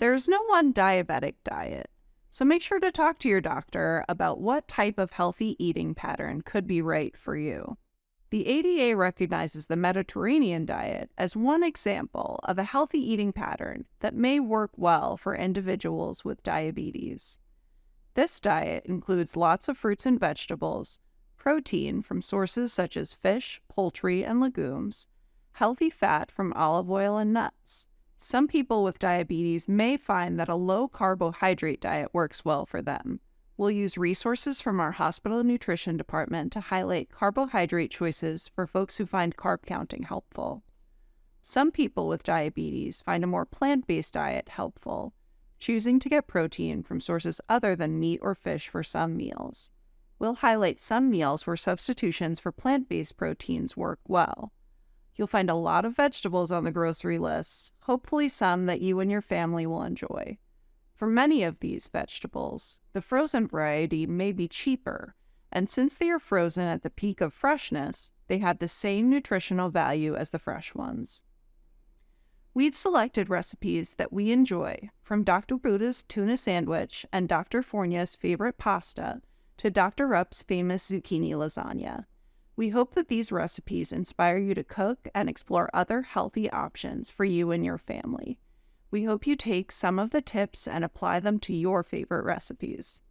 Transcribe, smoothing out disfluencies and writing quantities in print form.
There's no one diabetic diet, so make sure to talk to your doctor about what type of healthy eating pattern could be right for you. The ADA recognizes the Mediterranean diet as one example of a healthy eating pattern that may work well for individuals with diabetes. This diet includes lots of fruits and vegetables, protein from sources such as fish, poultry, and legumes, healthy fat from olive oil and nuts. Some people with diabetes may find that a low-carbohydrate diet works well for them. We'll use resources from our hospital nutrition department to highlight carbohydrate choices for folks who find carb counting helpful. Some people with diabetes find a more plant-based diet helpful, choosing to get protein from sources other than meat or fish for some meals. We'll highlight some meals where substitutions for plant-based proteins work well. You'll find a lot of vegetables on the grocery lists, hopefully some that you and your family will enjoy. For many of these vegetables, the frozen variety may be cheaper, and since they are frozen at the peak of freshness, they have the same nutritional value as the fresh ones. We've selected recipes that we enjoy, from Dr. Buddha's tuna sandwich and Dr. Fornia's favorite pasta to Dr. Rupp's famous zucchini lasagna. We hope that these recipes inspire you to cook and explore other healthy options for you and your family. We hope you take some of the tips and apply them to your favorite recipes.